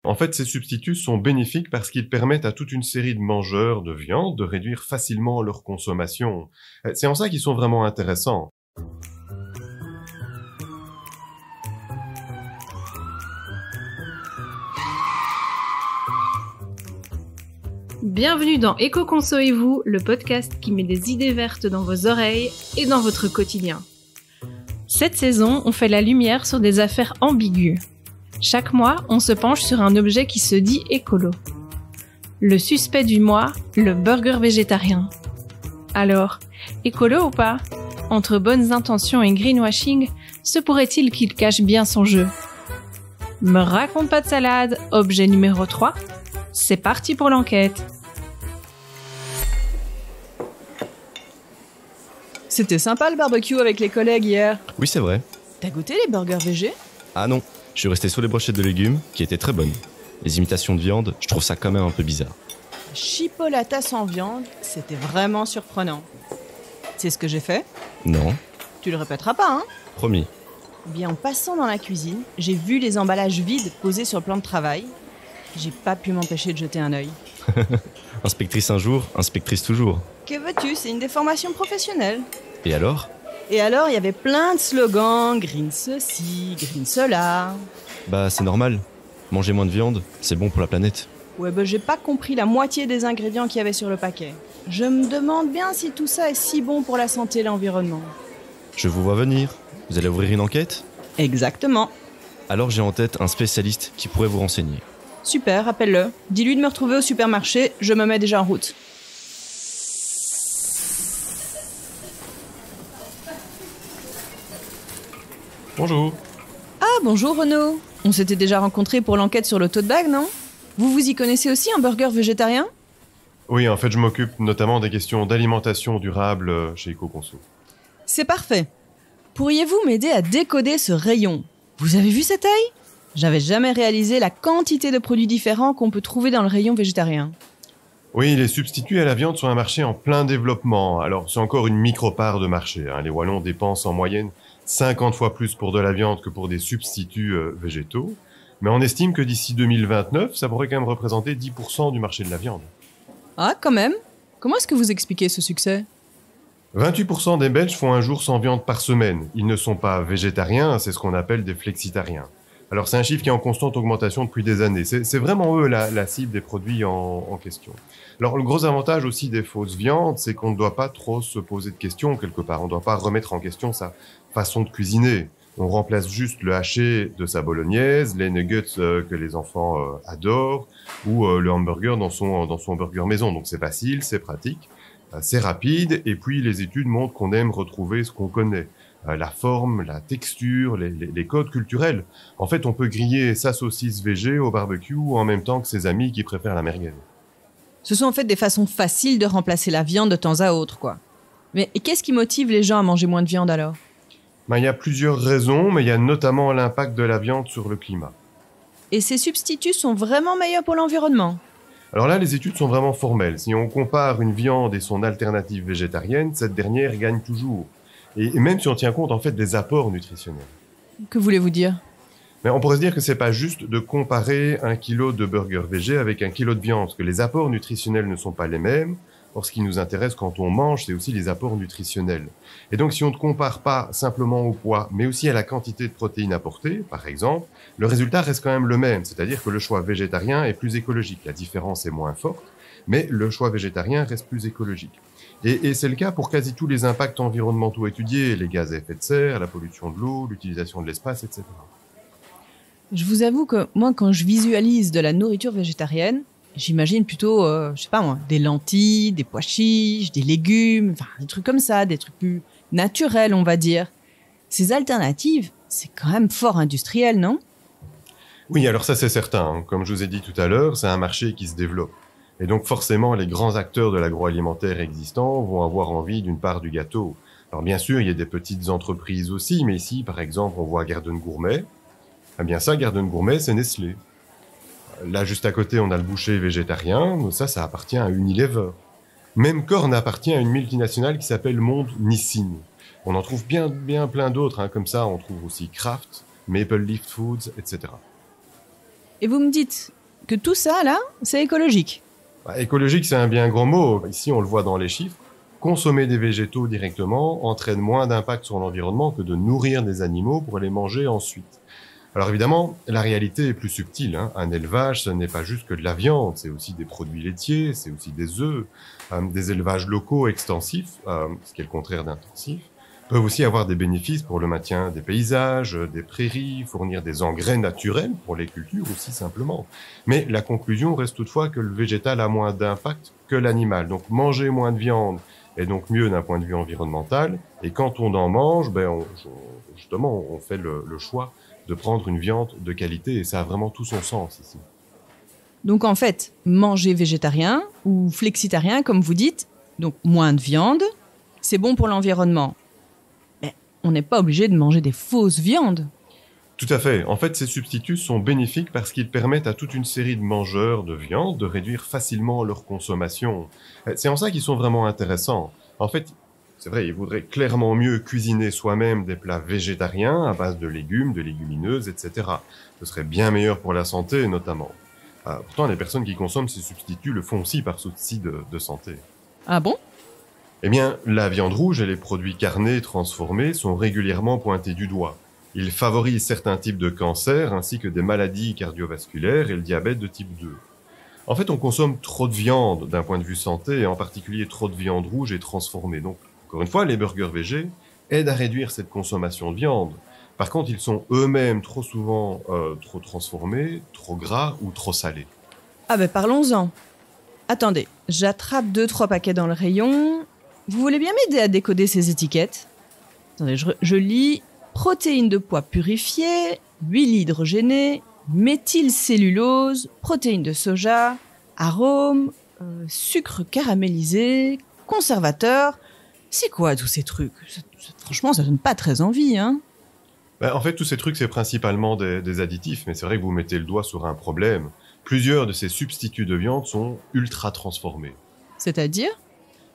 En fait, ces substituts sont bénéfiques parce qu'ils permettent à toute une série de mangeurs de viande de réduire facilement leur consommation. C'est en ça qu'ils sont vraiment intéressants. Bienvenue dans Éco-Conso et vous, le podcast qui met des idées vertes dans vos oreilles et dans votre quotidien. Cette saison, on fait la lumière sur des affaires ambiguës. Chaque mois, on se penche sur un objet qui se dit écolo. Le suspect du mois, le burger végétarien. Alors, écolo ou pas ? Entre bonnes intentions et greenwashing, se pourrait-il qu'il cache bien son jeu ? Me raconte pas de salade, objet numéro 3. C'est parti pour l'enquête. C'était sympa le barbecue avec les collègues hier. Oui, c'est vrai. T'as goûté les burgers végés ? Ah non, je suis resté sur les brochettes de légumes, qui étaient très bonnes. Les imitations de viande, je trouve ça quand même un peu bizarre. Chipolata sans viande, c'était vraiment surprenant. C'est ce que j'ai fait ? Non, Tu le répéteras pas, hein ? promis. Bien, en passant dans la cuisine, j'ai vu les emballages vides posés sur le plan de travail. J'ai pas pu m'empêcher de jeter un œil. Inspectrice un jour, inspectrice toujours. Que veux-tu, c'est une déformation professionnelle. Et alors ? Et alors, il y avait plein de slogans, green ceci, green cela. Bah c'est normal. Manger moins de viande, c'est bon pour la planète. Ouais, j'ai pas compris la moitié des ingrédients qu'il y avait sur le paquet. Je me demande bien si tout ça est si bon pour la santé et l'environnement. Je vous vois venir. Vous allez ouvrir une enquête ? Exactement. Alors j'ai en tête un spécialiste qui pourrait vous renseigner. Super, appelle-le. Dis-lui de me retrouver au supermarché, je me mets déjà en route. Bonjour. Ah, bonjour Renaud. On s'était déjà rencontrés pour l'enquête sur le tote bag, non ? Vous y connaissez aussi un burger végétarien ? Oui, en fait, je m'occupe notamment des questions d'alimentation durable chez Éco-Conso. C'est parfait. Pourriez-vous m'aider à décoder ce rayon ? Vous avez vu cette taille ? J'avais jamais réalisé la quantité de produits différents qu'on peut trouver dans le rayon végétarien. Oui, les substituts à la viande sont un marché en plein développement. Alors, c'est encore une micro-part de marché. Les Wallons dépensent en moyenne 50 fois plus pour de la viande que pour des substituts végétaux. Mais on estime que d'ici 2029, ça pourrait quand même représenter 10% du marché de la viande. Ah, quand même ? Comment est-ce que vous expliquez ce succès ? 28% des Belges font un jour sans viande par semaine. Ils ne sont pas végétariens, c'est ce qu'on appelle des flexitariens. Alors c'est un chiffre qui est en constante augmentation depuis des années. C'est vraiment eux la cible des produits en question. Alors le gros avantage aussi des fausses viandes, c'est qu'on ne doit pas trop se poser de questions quelque part. On ne doit pas remettre en question sa façon de cuisiner. On remplace juste le haché de sa bolognaise, les nuggets que les enfants adorent, ou le hamburger dans son burger maison. Donc c'est facile, c'est pratique, c'est rapide, et puis les études montrent qu'on aime retrouver ce qu'on connaît. La forme, la texture, les codes culturels. En fait, on peut griller sa saucisse végé au barbecue en même temps que ses amis qui préfèrent la merguez. Ce sont en fait des façons faciles de remplacer la viande de temps à autre, quoi. Mais qu'est-ce qui motive les gens à manger moins de viande alors ? Il y a plusieurs raisons, mais il y a notamment l'impact de la viande sur le climat. Et ces substituts sont vraiment meilleurs pour l'environnement ? Alors là, les études sont vraiment formelles. Si on compare une viande et son alternative végétarienne, cette dernière gagne toujours. Et même si on tient compte en fait des apports nutritionnels. Que voulez-vous dire ? Mais on pourrait se dire que c'est pas juste de comparer 1 kilo de burger végé avec 1 kilo de viande, parce que les apports nutritionnels ne sont pas les mêmes. Or, ce qui nous intéresse quand on mange, c'est aussi les apports nutritionnels. Et donc, si on ne compare pas simplement au poids, mais aussi à la quantité de protéines apportées, par exemple, le résultat reste quand même le même. C'est-à-dire que le choix végétarien est plus écologique. La différence est moins forte, mais le choix végétarien reste plus écologique. Et c'est le cas pour quasi tous les impacts environnementaux étudiés, les gaz à effet de serre, la pollution de l'eau, l'utilisation de l'espace, etc. Je vous avoue que moi, quand je visualise de la nourriture végétarienne, j'imagine plutôt, des lentilles, des pois chiches, des légumes, enfin, des trucs comme ça, des trucs plus naturels, on va dire. Ces alternatives, c'est quand même fort industriel, non ? Oui, alors ça c'est certain. Comme je vous ai dit tout à l'heure, c'est un marché qui se développe. Et donc forcément, les grands acteurs de l'agroalimentaire existants vont avoir envie d'une part du gâteau. Alors bien sûr, il y a des petites entreprises aussi, mais ici, par exemple, on voit Garden Gourmet. Eh bien ça, Garden Gourmet, c'est Nestlé. Là, juste à côté, on a le boucher végétarien. Ça appartient à Unilever. Même Corne appartient à une multinationale qui s'appelle Monde Nissin. On en trouve bien plein d'autres. Comme ça, on trouve aussi Kraft, Maple Leaf Foods, etc. Et vous me dites que tout ça, là, c'est écologique. Écologique, c'est un bien grand mot. Ici, on le voit dans les chiffres. Consommer des végétaux directement entraîne moins d'impact sur l'environnement que de nourrir des animaux pour les manger ensuite. Alors évidemment, la réalité est plus subtile. Un élevage, ce n'est pas juste que de la viande, c'est aussi des produits laitiers, c'est aussi des œufs. Des élevages locaux extensifs, ce qui est le contraire d'intensif, peuvent aussi avoir des bénéfices pour le maintien des paysages, des prairies, fournir des engrais naturels pour les cultures aussi simplement. Mais la conclusion reste toutefois que le végétal a moins d'impact que l'animal. Donc manger moins de viande est donc mieux d'un point de vue environnemental. Et quand on en mange, justement, on fait le choix de prendre une viande de qualité et ça a vraiment tout son sens ici. Donc en fait, manger végétarien ou flexitarien, comme vous dites, donc moins de viande, c'est bon pour l'environnement. Mais on n'est pas obligé de manger des fausses viandes. Tout à fait. En fait, ces substituts sont bénéfiques parce qu'ils permettent à toute une série de mangeurs de viande de réduire facilement leur consommation. C'est en ça qu'ils sont vraiment intéressants. En fait, c'est vrai, ils voudraient clairement mieux cuisiner soi-même des plats végétariens à base de légumes, de légumineuses, etc. Ce serait bien meilleur pour la santé, notamment. Pourtant, les personnes qui consomment ces substituts le font aussi par souci de santé. Ah bon ? Eh bien, la viande rouge et les produits carnés transformés sont régulièrement pointés du doigt. Ils favorisent certains types de cancers ainsi que des maladies cardiovasculaires et le diabète de type 2. En fait, on consomme trop de viande d'un point de vue santé et en particulier trop de viande rouge et transformée. Donc, encore une fois, les burgers végés aident à réduire cette consommation de viande. Par contre, ils sont eux-mêmes trop souvent trop transformés, trop gras ou trop salés. Ah ben parlons-en. Attendez, j'attrape 2-3 paquets dans le rayon. Vous voulez bien m'aider à décoder ces étiquettes ? Attendez, je lis protéines de pois purifiées, huile hydrogénée, méthylcellulose, protéines de soja, arômes, sucre caramélisé, conservateur. C'est quoi tous ces trucs ? Franchement, ça donne pas très envie, hein ? En fait, tous ces trucs, c'est principalement des additifs, mais c'est vrai que vous mettez le doigt sur un problème. Plusieurs de ces substituts de viande sont ultra transformés. C'est-à-dire ?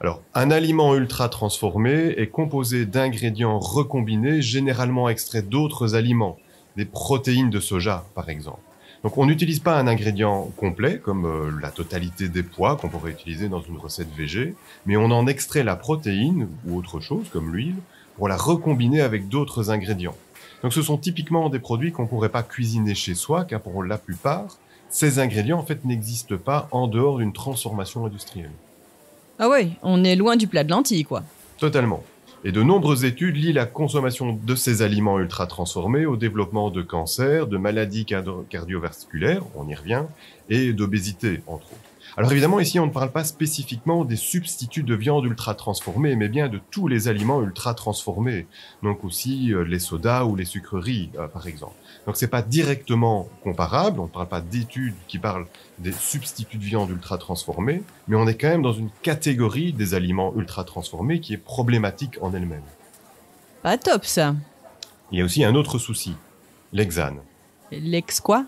Alors, un aliment ultra transformé est composé d'ingrédients recombinés, généralement extraits d'autres aliments, des protéines de soja, par exemple. Donc, on n'utilise pas un ingrédient complet, comme la totalité des pois qu'on pourrait utiliser dans une recette végé, mais on en extrait la protéine, ou autre chose, comme l'huile, pour la recombiner avec d'autres ingrédients. Donc, ce sont typiquement des produits qu'on ne pourrait pas cuisiner chez soi, car pour la plupart, ces ingrédients, en fait, n'existent pas en dehors d'une transformation industrielle. Ah ouais, on est loin du plat de lentilles, quoi. Totalement. Et de nombreuses études lient la consommation de ces aliments ultra transformés au développement de cancers, de maladies cardiovasculaires, on y revient, et d'obésité, entre autres. Alors évidemment, ici, on ne parle pas spécifiquement des substituts de viande ultra transformés, mais bien de tous les aliments ultra transformés. Donc aussi les sodas ou les sucreries, par exemple. Donc c'est pas directement comparable, on ne parle pas d'études qui parlent des substituts de viande ultra transformés, mais on est quand même dans une catégorie des aliments ultra transformés qui est problématique en elle-même. Pas top, ça. Il y a aussi un autre souci, l'hexane. L'ex quoi ?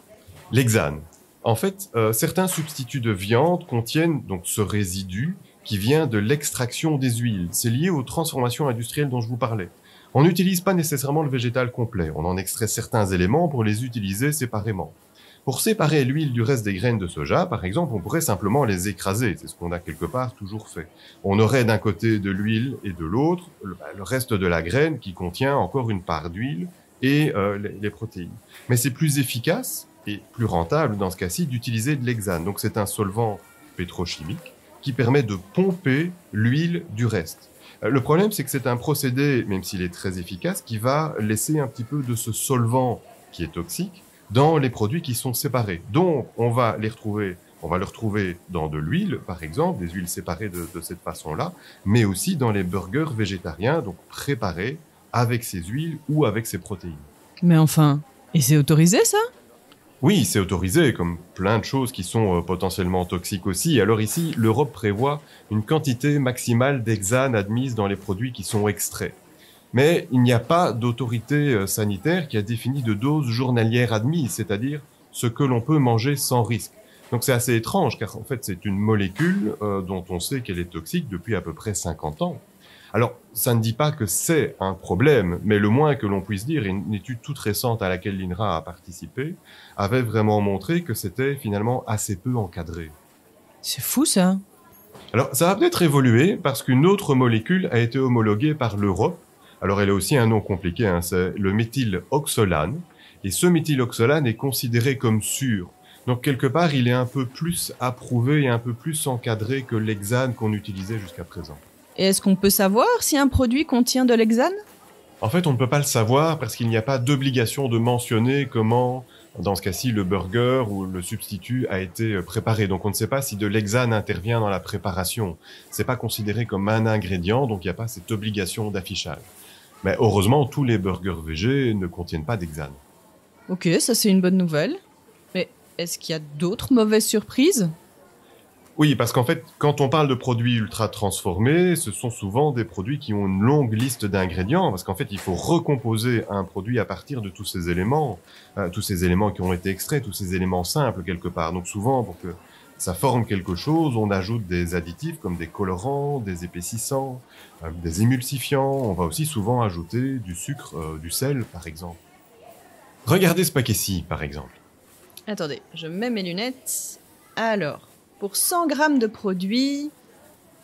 L'hexane. En fait, certains substituts de viande contiennent donc ce résidu qui vient de l'extraction des huiles. C'est lié aux transformations industrielles dont je vous parlais. On n'utilise pas nécessairement le végétal complet. On en extrait certains éléments pour les utiliser séparément. Pour séparer l'huile du reste des graines de soja, par exemple, on pourrait simplement les écraser. C'est ce qu'on a quelque part toujours fait. On aurait d'un côté de l'huile et de l'autre le reste de la graine qui contient encore une part d'huile et les protéines. Mais c'est plus efficace et plus rentable dans ce cas-ci d'utiliser de l'hexane. Donc c'est un solvant pétrochimique qui permet de pomper l'huile du reste. Le problème, c'est que c'est un procédé, même s'il est très efficace, qui va laisser un petit peu de ce solvant qui est toxique dans les produits qui sont séparés. Donc on va le retrouver dans de l'huile, par exemple, des huiles séparées de cette façon-là, mais aussi dans les burgers végétariens, donc préparés avec ces huiles ou avec ces protéines. Mais enfin, et c'est autorisé, ça ? Oui, c'est autorisé, comme plein de choses qui sont potentiellement toxiques aussi. Alors ici, l'Europe prévoit une quantité maximale d'hexane admise dans les produits qui sont extraits. Mais il n'y a pas d'autorité sanitaire qui a défini de dose journalière admise, c'est-à-dire ce que l'on peut manger sans risque. Donc c'est assez étrange, car en fait c'est une molécule dont on sait qu'elle est toxique depuis à peu près 50 ans. Alors, ça ne dit pas que c'est un problème, mais le moins que l'on puisse dire, une étude toute récente à laquelle l'INRA a participé, avait vraiment montré que c'était finalement assez peu encadré. C'est fou, ça. Alors, ça va peut-être évoluer parce qu'une autre molécule a été homologuée par l'Europe. Alors, elle a aussi un nom compliqué, hein, c'est le méthyloxolane. Et ce méthyloxolane est considéré comme sûr. Donc, quelque part, il est un peu plus approuvé et un peu plus encadré que l'hexane qu'on utilisait jusqu'à présent. Et est-ce qu'on peut savoir si un produit contient de l'hexane? En fait, on ne peut pas le savoir parce qu'il n'y a pas d'obligation de mentionner comment, dans ce cas-ci, le burger ou le substitut a été préparé. Donc, on ne sait pas si de l'hexane intervient dans la préparation. C'est pas considéré comme un ingrédient, donc il n'y a pas cette obligation d'affichage. Mais heureusement, tous les burgers végés ne contiennent pas d'hexane. Ok, ça c'est une bonne nouvelle. Mais est-ce qu'il y a d'autres mauvaises surprises? Oui, parce qu'en fait, quand on parle de produits ultra transformés, ce sont souvent des produits qui ont une longue liste d'ingrédients, parce qu'en fait, il faut recomposer un produit à partir de tous ces éléments qui ont été extraits, tous ces éléments simples quelque part. Donc souvent, pour que ça forme quelque chose, on ajoute des additifs comme des colorants, des épaississants, des émulsifiants. On va aussi souvent ajouter du sucre, du sel, par exemple. Regardez ce paquet-ci, par exemple. Attendez, je mets mes lunettes. Alors, pour 100 grammes de produit,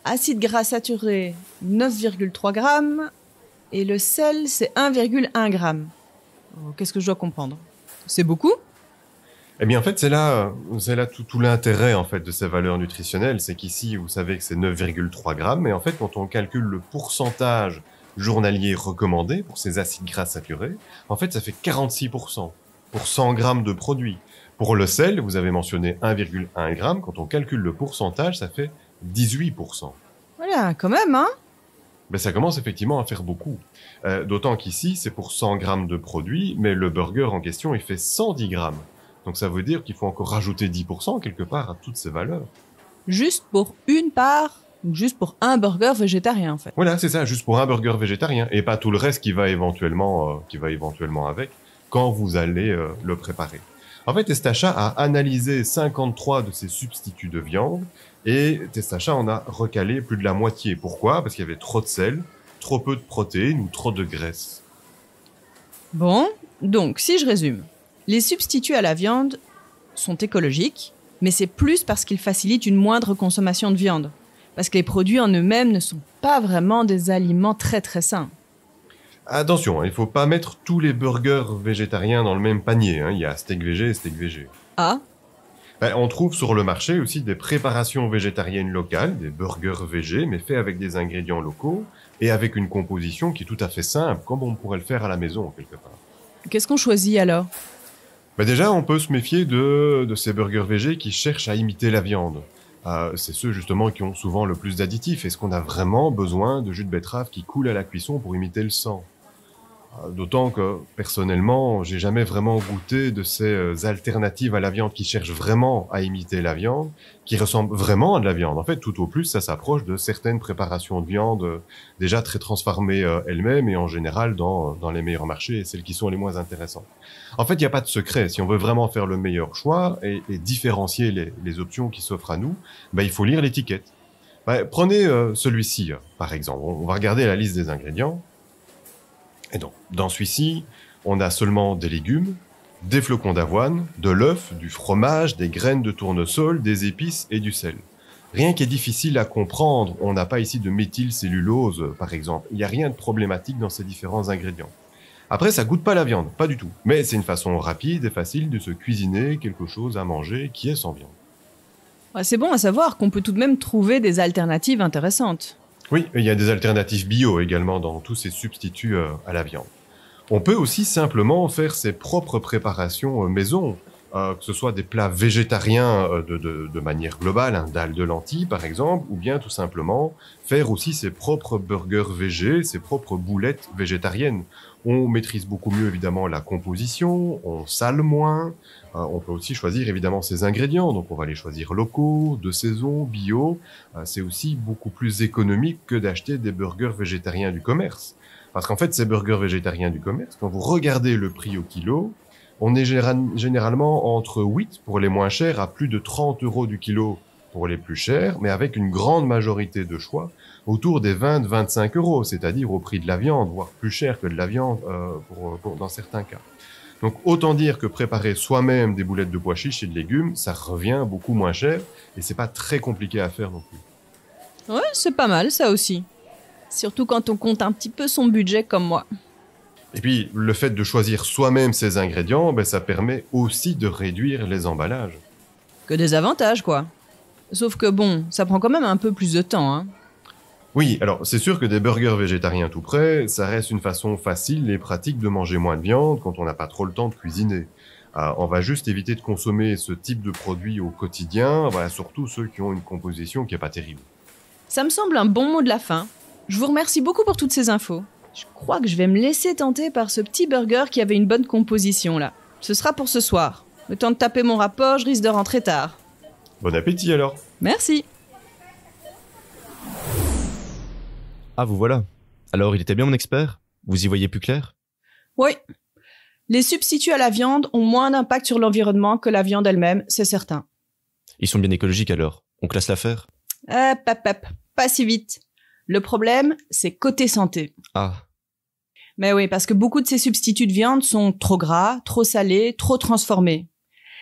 acide gras saturé 9,3 grammes et le sel c'est 1,1 gramme. Oh, qu'est-ce que je dois comprendre? C'est beaucoup? Eh bien, en fait, c'est là tout l'intérêt en fait de ces valeurs nutritionnelles, c'est qu'ici, vous savez que c'est 9,3 grammes, mais en fait, quand on calcule le pourcentage journalier recommandé pour ces acides gras saturés, en fait, ça fait 46% pour 100 grammes de produit. Pour le sel, vous avez mentionné 1,1 gramme. Quand on calcule le pourcentage, ça fait 18%. Voilà, quand même, hein? Ben, ça commence effectivement à faire beaucoup. D'autant qu'ici, c'est pour 100 grammes de produit, mais le burger en question, il fait 110 grammes. Donc ça veut dire qu'il faut encore rajouter 10% quelque part à toutes ces valeurs. Juste pour une part, ou juste pour un burger végétarien, en fait. Voilà, c'est ça, juste pour un burger végétarien, et pas tout le reste qui va éventuellement avec quand vous allez le préparer. En fait, Testacha a analysé 53 de ces substituts de viande, et Testacha en a recalé plus de la moitié. Pourquoi? Parce qu'il y avait trop de sel, trop peu de protéines ou trop de graisse. Bon, donc, si je résume, les substituts à la viande sont écologiques, mais c'est plus parce qu'ils facilitent une moindre consommation de viande. Parce que les produits en eux-mêmes ne sont pas vraiment des aliments très très sains. Attention, il ne faut pas mettre tous les burgers végétariens dans le même panier. Il y a steak végé et steak végé. Ah? On trouve sur le marché aussi des préparations végétariennes locales, des burgers végés, mais faits avec des ingrédients locaux et avec une composition qui est tout à fait simple, comme on pourrait le faire à la maison, quelque part. Qu'est-ce qu'on choisit alors? Déjà, on peut se méfier de ces burgers végés qui cherchent à imiter la viande. C'est ceux justement qui ont souvent le plus d'additifs. Est-ce qu'on a vraiment besoin de jus de betterave qui coule à la cuisson pour imiter le sang? D'autant que, personnellement, j'ai jamais vraiment goûté de ces alternatives à la viande qui cherchent vraiment à imiter la viande, qui ressemblent vraiment à de la viande. En fait, tout au plus, ça s'approche de certaines préparations de viande déjà très transformées elles-mêmes et en général dans les meilleurs marchés et celles qui sont les moins intéressantes. En fait, il n'y a pas de secret. Si on veut vraiment faire le meilleur choix et différencier les options qui s'offrent à nous, il faut lire l'étiquette. Prenez celui-ci, par exemple. On va regarder la liste des ingrédients. Et donc, dans celui-ci, on a seulement des légumes, des flocons d'avoine, de l'œuf, du fromage, des graines de tournesol, des épices et du sel. Rien qui est difficile à comprendre, on n'a pas ici de méthylcellulose, par exemple. Il n'y a rien de problématique dans ces différents ingrédients. Après, ça goûte pas la viande, pas du tout. Mais c'est une façon rapide et facile de se cuisiner quelque chose à manger qui est sans viande. Ouais, c'est bon à savoir qu'on peut tout de même trouver des alternatives intéressantes. Oui, il y a des alternatives bio également dans tous ces substituts à la viande. On peut aussi simplement faire ses propres préparations maison, que ce soit des plats végétariens de manière globale, dalle de lentilles par exemple, ou bien tout simplement faire aussi ses propres burgers végés, ses propres boulettes végétariennes. On maîtrise beaucoup mieux évidemment la composition, on sale moins, on peut aussi choisir évidemment ses ingrédients, donc on va les choisir locaux, de saison, bio. C'est aussi beaucoup plus économique que d'acheter des burgers végétariens du commerce. Parce qu'en fait, ces burgers végétariens du commerce, quand vous regardez le prix au kilo, on est généralement entre 8 pour les moins chers à plus de 30 € du kilo pour les plus chers, mais avec une grande majorité de choix autour des 20-25 euros, c'est-à-dire au prix de la viande, voire plus cher que de la viande dans certains cas. Donc autant dire que préparer soi-même des boulettes de pois chiches et de légumes, ça revient beaucoup moins cher et c'est pas très compliqué à faire non plus. Ouais, c'est pas mal ça aussi. Surtout quand on compte un petit peu son budget comme moi. Et puis le fait de choisir soi-même ses ingrédients, ça permet aussi de réduire les emballages. Que des avantages quoi. Sauf que bon, ça prend quand même un peu plus de temps, hein. Oui, alors c'est sûr que des burgers végétariens tout prêts, ça reste une façon facile et pratique de manger moins de viande quand on n'a pas trop le temps de cuisiner. On va juste éviter de consommer ce type de produits au quotidien, surtout ceux qui ont une composition qui est pas terrible. Ça me semble un bon mot de la fin. Je vous remercie beaucoup pour toutes ces infos. Je crois que je vais me laisser tenter par ce petit burger qui avait une bonne composition là. Ce sera pour ce soir. Le temps de taper mon rapport, je risque de rentrer tard. Bon appétit alors. Merci. Ah, vous voilà. Alors, il était bien mon expert? Vous y voyez plus clair? Oui. Les substituts à la viande ont moins d'impact sur l'environnement que la viande elle-même, c'est certain. Ils sont bien écologiques alors. On classe l'affaire? Pas si vite. Le problème, c'est côté santé. Ah. Mais oui, parce que beaucoup de ces substituts de viande sont trop gras, trop salés, trop transformés.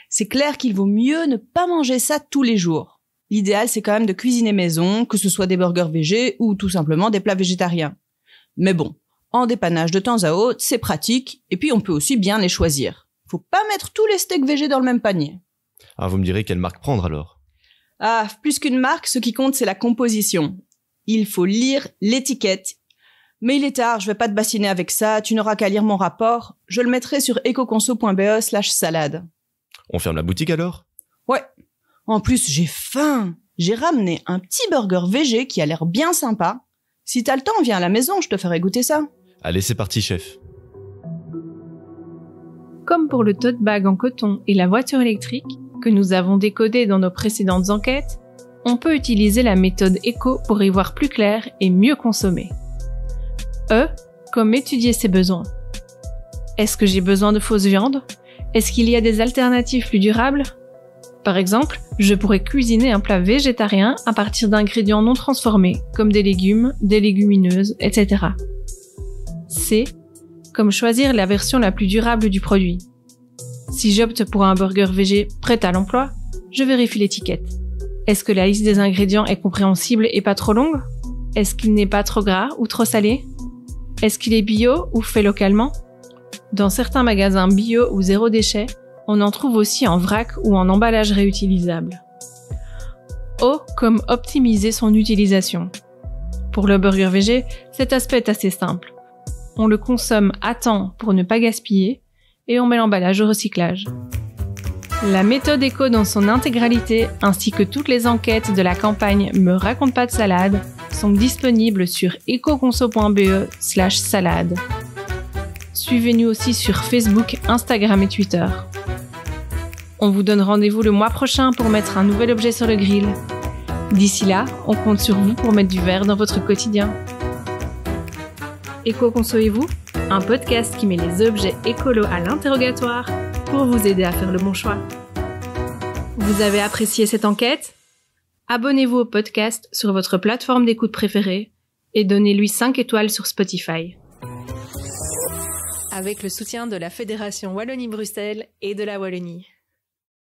C'est clair qu'il vaut mieux ne pas manger ça tous les jours. L'idéal, c'est quand même de cuisiner maison, que ce soit des burgers végés ou tout simplement des plats végétariens. Mais bon, en dépannage de temps à autre, c'est pratique, et puis on peut aussi bien les choisir. Faut pas mettre tous les steaks végés dans le même panier. Ah, vous me direz quelle marque prendre alors? Ah, plus qu'une marque, ce qui compte, c'est la composition. Il faut lire l'étiquette. Mais il est tard, je vais pas te bassiner avec ça, tu n'auras qu'à lire mon rapport. Je le mettrai sur ecoconso.be/salade. On ferme la boutique alors? Ouais. En plus, j'ai faim. J'ai ramené un petit burger végé qui a l'air bien sympa. Si t'as le temps, viens à la maison, je te ferai goûter ça. Allez, c'est parti, chef. Comme pour le tote bag en coton et la voiture électrique, que nous avons décodé dans nos précédentes enquêtes, on peut utiliser la méthode éco pour y voir plus clair et mieux consommer. Comme étudier ses besoins. Est-ce que j'ai besoin de fausse viande? Est-ce qu'il y a des alternatives plus durables? Par exemple, je pourrais cuisiner un plat végétarien à partir d'ingrédients non transformés, comme des légumes, des légumineuses, etc. C, comme choisir la version la plus durable du produit. Si j'opte pour un burger végé prêt à l'emploi, je vérifie l'étiquette. Est-ce que la liste des ingrédients est compréhensible et pas trop longue? Est-ce qu'il n'est pas trop gras ou trop salé? Est-ce qu'il est bio ou fait localement? Dans certains magasins bio ou zéro déchet, on en trouve aussi en vrac ou en emballage réutilisable. O comme optimiser son utilisation. Pour le burger végé, cet aspect est assez simple. On le consomme à temps pour ne pas gaspiller et on met l'emballage au recyclage. La méthode éco dans son intégralité, ainsi que toutes les enquêtes de la campagne Me raconte pas de salade, sont disponibles sur ecoconso.be/salade. Suivez-nous aussi sur Facebook, Instagram et Twitter. On vous donne rendez-vous le mois prochain pour mettre un nouvel objet sur le grill. D'ici là, on compte sur vous pour mettre du vert dans votre quotidien. Éco-conso-vous, un podcast qui met les objets écolos à l'interrogatoire pour vous aider à faire le bon choix. Vous avez apprécié cette enquête? Abonnez-vous au podcast sur votre plateforme d'écoute préférée et donnez-lui 5 étoiles sur Spotify. Avec le soutien de la Fédération Wallonie-Bruxelles et de la Wallonie.